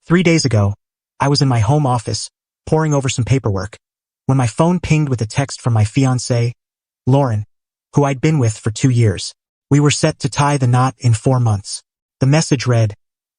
3 days ago, I was in my home office, poring over some paperwork, when my phone pinged with a text from my fiancée, Lauren, who I'd been with for 2 years. We were set to tie the knot in 4 months. The message read,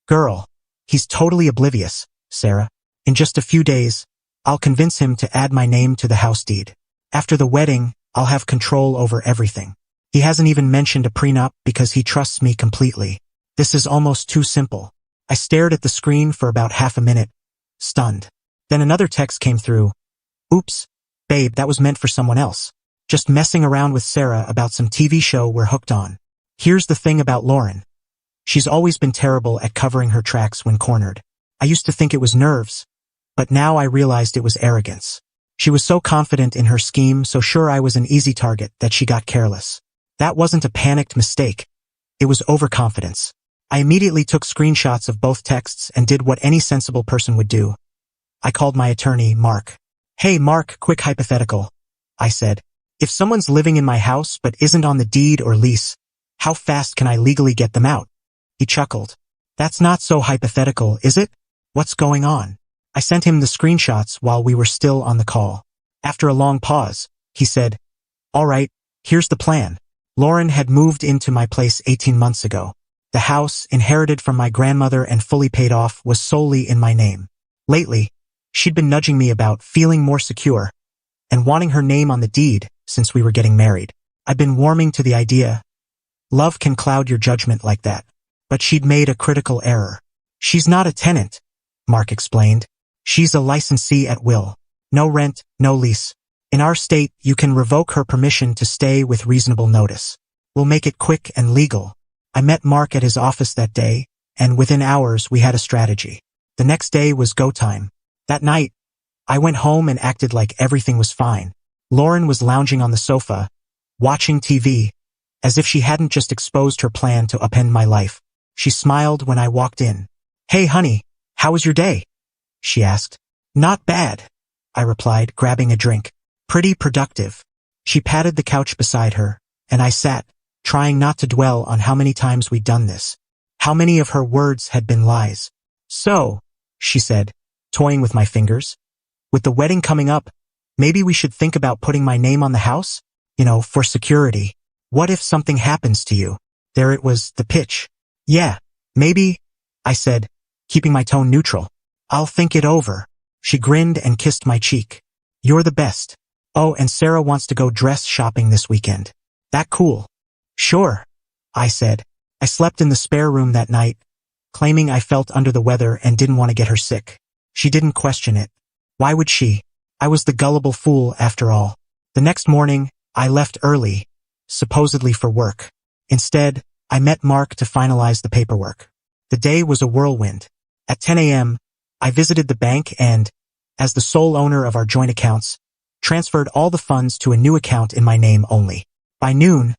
"Girl, he's totally oblivious, Sarah. In just a few days, I'll convince him to add my name to the house deed. After the wedding, I'll have control over everything. He hasn't even mentioned a prenup because he trusts me completely. This is almost too simple." I stared at the screen for about half a minute, stunned. Then another text came through. "Oops, babe, that was meant for someone else. Just messing around with Sarah about some TV show we're hooked on. Here's the thing about Lauren. She's always been terrible at covering her tracks when cornered. I used to think it was nerves, but now I realized it was arrogance. She was so confident in her scheme, so sure I was an easy target, that she got careless. That wasn't a panicked mistake. It was overconfidence. I immediately took screenshots of both texts and did what any sensible person would do. I called my attorney, Mark. "Hey Mark, quick hypothetical," I said. "If someone's living in my house but isn't on the deed or lease, how fast can I legally get them out?" He chuckled. "That's not so hypothetical, is it? What's going on?" I sent him the screenshots while we were still on the call. After a long pause, he said, "All right, here's the plan." Lauren had moved into my place 18 months ago. The house, inherited from my grandmother and fully paid off, was solely in my name. Lately, she'd been nudging me about feeling more secure and wanting her name on the deed since we were getting married. I'd been warming to the idea. Love can cloud your judgment like that. But she'd made a critical error. "She's not a tenant," Mark explained. "She's a licensee at will. No rent, no lease. In our state, you can revoke her permission to stay with reasonable notice. We'll make it quick and legal." I met Mark at his office that day, and within hours we had a strategy. The next day was go time. That night, I went home and acted like everything was fine. Lauren was lounging on the sofa, watching TV, as if she hadn't just exposed her plan to upend my life. She smiled when I walked in. "Hey honey, how was your day?" she asked. "Not bad," I replied, grabbing a drink. "Pretty productive." She patted the couch beside her, and I sat, trying not to dwell on how many times we'd done this. How many of her words had been lies. "So," she said, toying with my fingers, "with the wedding coming up, maybe we should think about putting my name on the house? For security. What if something happens to you?" There it was, the pitch. "Yeah, maybe," I said, keeping my tone neutral. "I'll think it over." She grinned and kissed my cheek. "You're the best. Oh, and Sarah wants to go dress shopping this weekend. That cool?" "Sure," I said. I slept in the spare room that night, claiming I felt under the weather and didn't want to get her sick. She didn't question it. Why would she? I was the gullible fool after all. The next morning, I left early, supposedly for work. Instead, I met Mark to finalize the paperwork. The day was a whirlwind. At 10 a.m., I visited the bank and, as the sole owner of our joint accounts, transferred all the funds to a new account in my name only. By noon,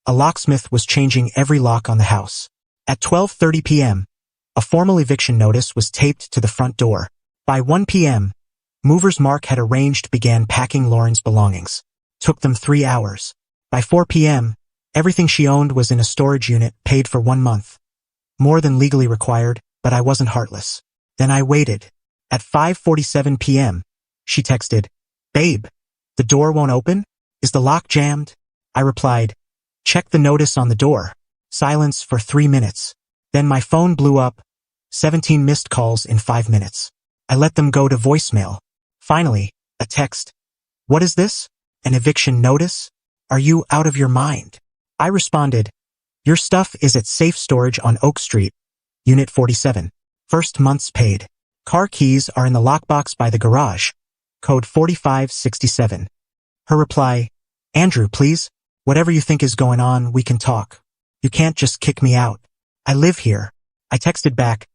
a locksmith was changing every lock on the house. At 12:30 p.m., a formal eviction notice was taped to the front door. By 1 p.m., movers Mark had arranged began packing Lauren's belongings. Took them 3 hours. By 4 p.m., everything she owned was in a storage unit, paid for 1 month. More than legally required, but I wasn't heartless. Then I waited. At 5:47 p.m., she texted, "Babe, the door won't open? Is the lock jammed?" I replied, "Check the notice on the door." Silence for 3 minutes. Then my phone blew up. 17 missed calls in 5 minutes. I let them go to voicemail. Finally, a text. "What is this? An eviction notice? Are you out of your mind?" I responded, "Your stuff is at safe storage on Oak Street, Unit 47. First month's paid. Car keys are in the lockbox by the garage. Code 4567. Her reply, "Andrew, please. Whatever you think is going on, we can talk. You can't just kick me out. I live here." I texted back,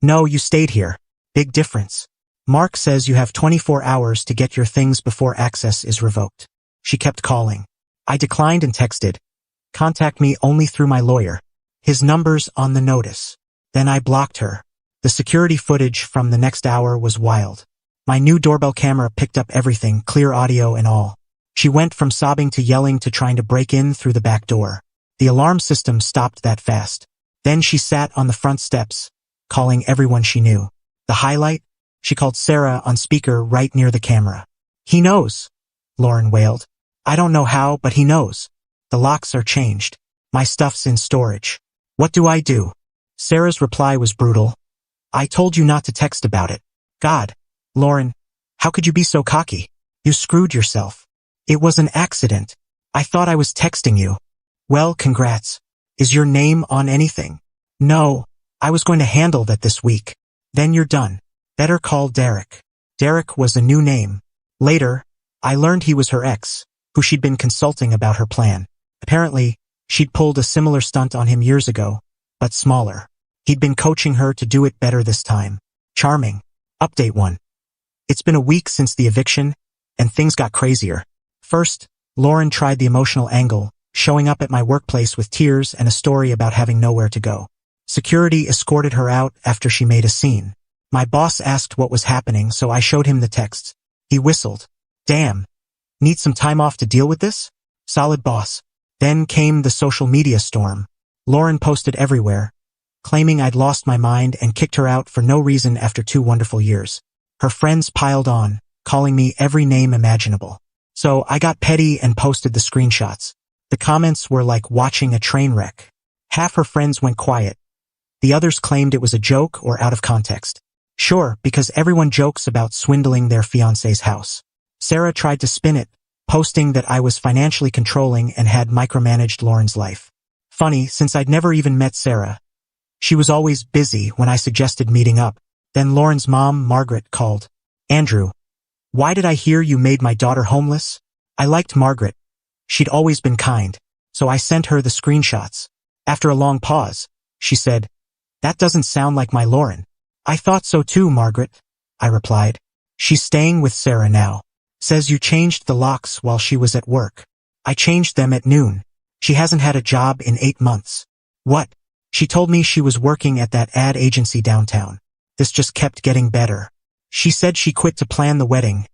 "No, you stayed here. Big difference. Mark says you have 24 hours to get your things before access is revoked." She kept calling. I declined and texted, "Contact me only through my lawyer. His number's on the notice." Then I blocked her. The security footage from the next hour was wild. My new doorbell camera picked up everything, clear audio and all. She went from sobbing to yelling to trying to break in through the back door. The alarm system stopped that fast. Then she sat on the front steps, calling everyone she knew. The highlight? She called Sarah on speaker right near the camera. He knows, Lauren wailed. I don't know how, but he knows. The locks are changed. My stuff's in storage. What do I do? Sarah's reply was brutal. I told you not to text about it. God, Lauren, how could you be so cocky? You screwed yourself. It was an accident. I thought I was texting you. Well, congrats. Is your name on anything? No, I was going to handle that this week. Then you're done. Better call Derek. Derek was a new name. Later, I learned he was her ex, who she'd been consulting about her plan. Apparently, she'd pulled a similar stunt on him years ago, but smaller. He'd been coaching her to do it better this time. Charming. Update 1. It's been a week since the eviction, and things got crazier. First, Lauren tried the emotional angle, showing up at my workplace with tears and a story about having nowhere to go. Security escorted her out after she made a scene. My boss asked what was happening, so I showed him the texts. He whistled. Damn. Need some time off to deal with this? Solid boss. Then came the social media storm. Lauren posted everywhere, claiming I'd lost my mind and kicked her out for no reason after 2 wonderful years. Her friends piled on, calling me every name imaginable. So I got petty and posted the screenshots. The comments were like watching a train wreck. Half her friends went quiet. The others claimed it was a joke or out of context. Sure, because everyone jokes about swindling their fiancé's house. Sarah tried to spin it, posting that I was financially controlling and had micromanaged Lauren's life. Funny, since I'd never even met Sarah. She was always busy when I suggested meeting up. Then Lauren's mom, Margaret, called. Andrew, why did I hear you made my daughter homeless? I liked Margaret. She'd always been kind, so I sent her the screenshots. After a long pause, she said, That doesn't sound like my Lauren. I thought so too, Margaret, I replied. She's staying with Sarah now. Says you changed the locks while she was at work. I changed them at noon. She hasn't had a job in 8 months. What? She told me she was working at that ad agency downtown. This just kept getting better. She said she quit to plan the wedding.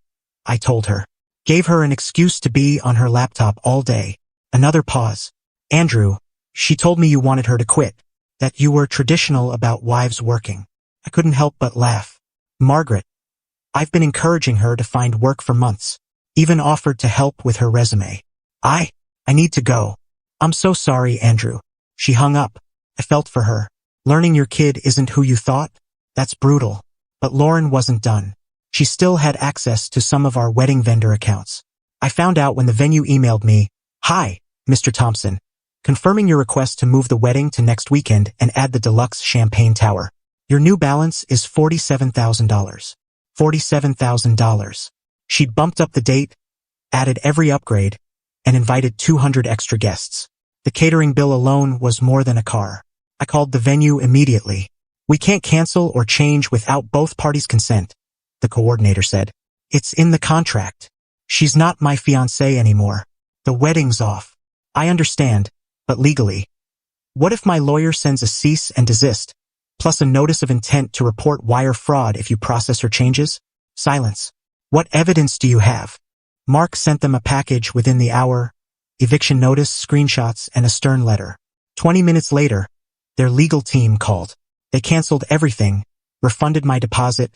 I told her. Gave her an excuse to be on her laptop all day. Another pause. Andrew, she told me you wanted her to quit. That you were traditional about wives working. I couldn't help but laugh. Margaret. I've been encouraging her to find work for months. Even offered to help with her resume. I need to go. I'm so sorry, Andrew. She hung up. I felt for her. Learning your kid isn't who you thought? That's brutal. But Lauren wasn't done. She still had access to some of our wedding vendor accounts. I found out when the venue emailed me, Hi, Mr. Thompson. Confirming your request to move the wedding to next weekend and add the deluxe champagne tower. Your new balance is $47,000. $47,000. She'd bumped up the date, added every upgrade, and invited 200 extra guests. The catering bill alone was more than a car. I called the venue immediately. We can't cancel or change without both parties' consent, the coordinator said. It's in the contract. She's not my fiancée anymore. The wedding's off. I understand, but legally. What if my lawyer sends a cease and desist, plus a notice of intent to report wire fraud if you process her changes? Silence. What evidence do you have? Mark sent them a package within the hour, eviction notice, screenshots, and a stern letter. 20 minutes later, their legal team called. They canceled everything, refunded my deposit,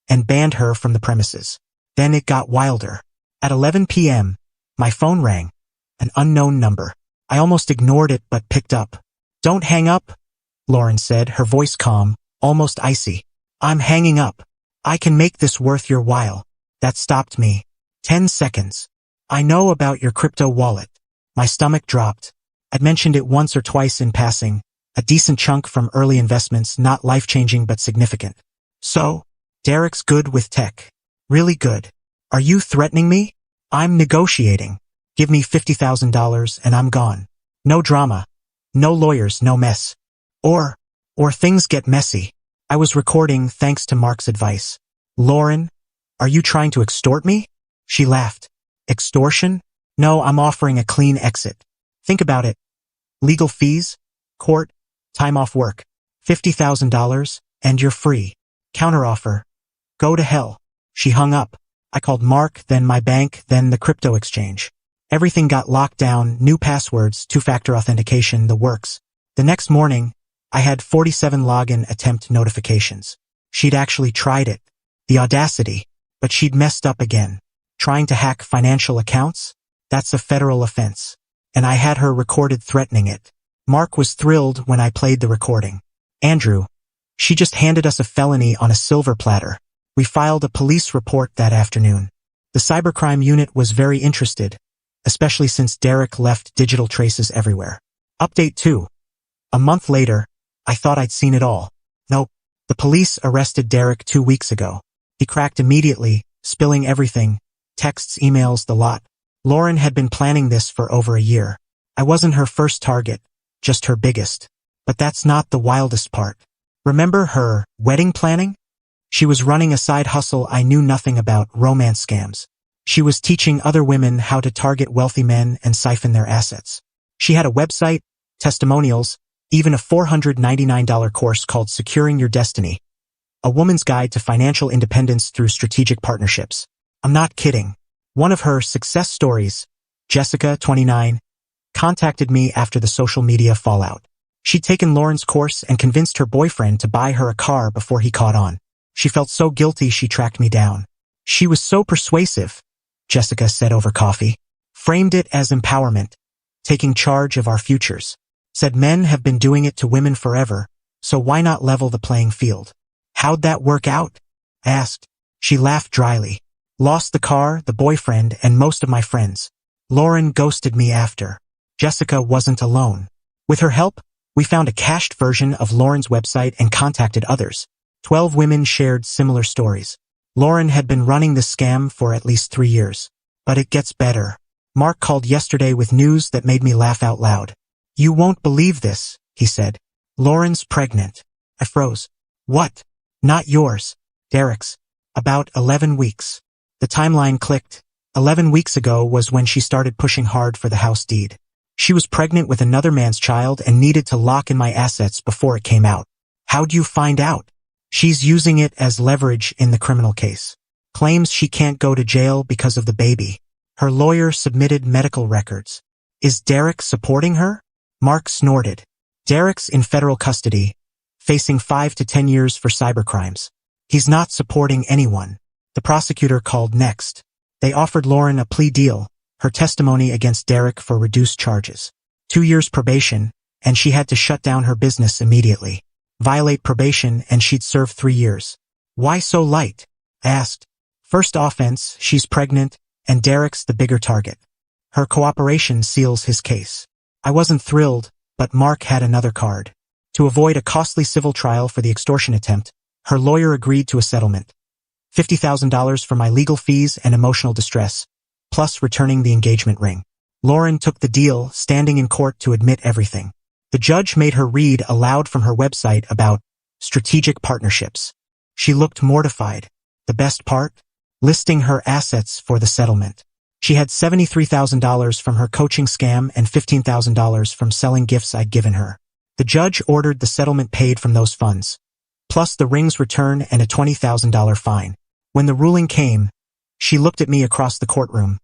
and banned her from the premises. Then it got wilder. At 11 p.m., my phone rang. An unknown number. I almost ignored it but picked up. Don't hang up, Lauren said, her voice calm, almost icy. I'm hanging up. I can make this worth your while. That stopped me. 10 seconds. I know about your crypto wallet. My stomach dropped. I'd mentioned it once or twice in passing. A decent chunk from early investments, not life-changing but significant. So, Derek's good with tech. Really good. Are you threatening me? I'm negotiating. Give me $50,000 and I'm gone. No drama. No lawyers, no mess. Or things get messy. I was recording thanks to Mark's advice. Lauren, are you trying to extort me? She laughed. Extortion? No, I'm offering a clean exit. Think about it. Legal fees, court, time off work, $50,000, and you're free. Counteroffer. Go to hell. She hung up. I called Mark, then my bank, then the crypto exchange. Everything got locked down, new passwords, 2-factor authentication, the works. The next morning, I had 47 login attempt notifications. She'd actually tried it. The audacity. But she'd messed up again. Trying to hack financial accounts? That's a federal offense. And I had her recorded threatening it. Mark was thrilled when I played the recording. Andrew, she just handed us a felony on a silver platter. We filed a police report that afternoon. The cybercrime unit was very interested, especially since Derek left digital traces everywhere. Update 2. A month later, I thought I'd seen it all. Nope. The police arrested Derek 2 weeks ago. He cracked immediately, spilling everything, texts, emails, the lot. Lauren had been planning this for over a year. I wasn't her first target, just her biggest. But that's not the wildest part. Remember her wedding planning? She was running a side hustle I knew nothing about, romance scams. She was teaching other women how to target wealthy men and siphon their assets. She had a website, testimonials, even a $499 course called Securing Your Destiny, a woman's guide to financial independence through strategic partnerships. I'm not kidding. One of her success stories, Jessica, 29, contacted me after the social media fallout. She'd taken Lauren's course and convinced her boyfriend to buy her a car before he caught on. She felt so guilty she tracked me down. She was so persuasive, Jessica said over coffee. Framed it as empowerment, taking charge of our futures. Said men have been doing it to women forever, so why not level the playing field? How'd that work out? I asked. She laughed dryly. Lost the car, the boyfriend, and most of my friends. Lauren ghosted me after. Jessica wasn't alone. With her help, we found a cached version of Lauren's website and contacted others. 12 women shared similar stories. Lauren had been running the scam for at least 3 years. But it gets better. Mark called yesterday with news that made me laugh out loud. You won't believe this, he said. Lauren's pregnant. I froze. What? Not yours. Derek's. About 11 weeks. The timeline clicked. 11 weeks ago was when she started pushing hard for the house deed. She was pregnant with another man's child and needed to lock in my assets before it came out. How'd you find out? She's using it as leverage in the criminal case. Claims she can't go to jail because of the baby. Her lawyer submitted medical records. Is Derek supporting her? Mark snorted. Derek's in federal custody, facing 5 to 10 years for cybercrimes. He's not supporting anyone. The prosecutor called next. They offered Lauren a plea deal, her testimony against Derek for reduced charges. 2 years probation, and she had to shut down her business immediately. Violate probation and she'd serve 3 years. Why so light? I asked. First offense, she's pregnant, and Derek's the bigger target. Her cooperation seals his case. I wasn't thrilled, but Mark had another card. To avoid a costly civil trial for the extortion attempt, her lawyer agreed to a settlement. $50,000 for my legal fees and emotional distress, plus returning the engagement ring. Lauren took the deal, standing in court to admit everything. The judge made her read aloud from her website about strategic partnerships. She looked mortified. The best part? Listing her assets for the settlement. She had $73,000 from her coaching scam and $15,000 from selling gifts I'd given her. The judge ordered the settlement paid from those funds, plus the ring's return and a $20,000 fine. When the ruling came, she looked at me across the courtroom.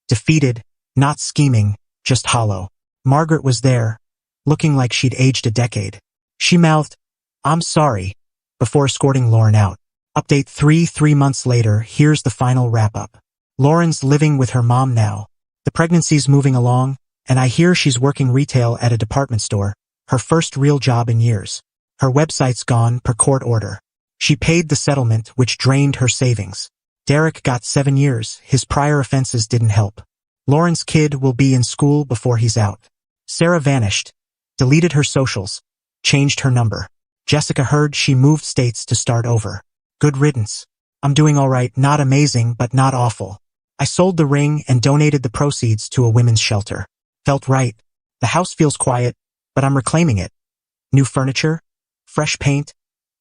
Defeated, not scheming, just hollow. Margaret was there, looking like she'd aged a decade. She mouthed, "I'm sorry," before escorting Lauren out. Update 3 months later, here's the final wrap-up. Lauren's living with her mom now. The pregnancy's moving along, and I hear she's working retail at a department store, her first real job in years. Her website's gone per court order. She paid the settlement, which drained her savings. Derek got 7 years, his prior offenses didn't help. Lauren's kid will be in school before he's out. Sarah vanished, deleted her socials, changed her number. Jessica heard she moved states to start over. Good riddance. I'm doing all right, not amazing, but not awful. I sold the ring and donated the proceeds to a women's shelter. Felt right. The house feels quiet, but I'm reclaiming it. New furniture, fresh paint,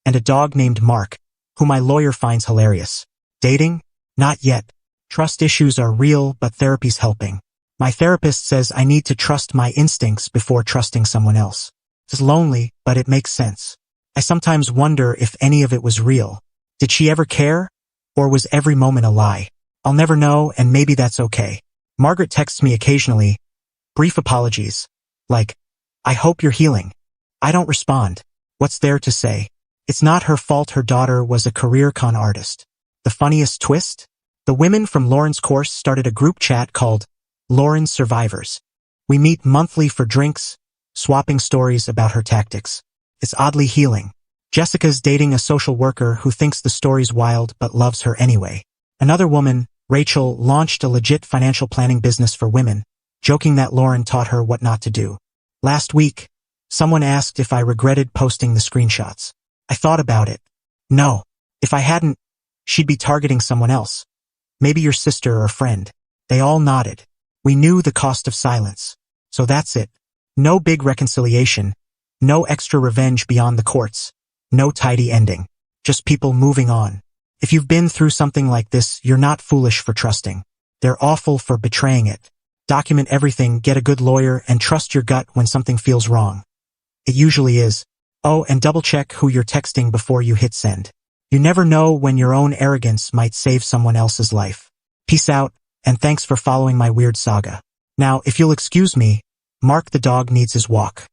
and a dog named Mark, who my lawyer finds hilarious. Dating? Not yet. Trust issues are real, but therapy's helping. My therapist says I need to trust my instincts before trusting someone else. It's lonely, but it makes sense. I sometimes wonder if any of it was real. Did she ever care? Or was every moment a lie? I'll never know, and maybe that's okay. Margaret texts me occasionally. Brief apologies. Like, I hope you're healing. I don't respond. What's there to say? It's not her fault her daughter was a career con artist. The funniest twist? The women from Lauren's course started a group chat called Lauren's Survivors. We meet monthly for drinks, swapping stories about her tactics. It's oddly healing. Jessica's dating a social worker who thinks the story's wild but loves her anyway. Another woman, Rachel, launched a legit financial planning business for women, joking that Lauren taught her what not to do. Last week, someone asked if I regretted posting the screenshots. I thought about it. No. If I hadn't, she'd be targeting someone else. Maybe your sister or friend. They all nodded. We knew the cost of silence. So that's it. No big reconciliation. No extra revenge beyond the courts. No tidy ending. Just people moving on. If you've been through something like this, you're not foolish for trusting. They're awful for betraying it. Document everything, get a good lawyer, and trust your gut when something feels wrong. It usually is. Oh, and double-check who you're texting before you hit send. You never know when your own arrogance might save someone else's life. Peace out, and thanks for following my weird saga. Now, if you'll excuse me, Mark the dog needs his walk.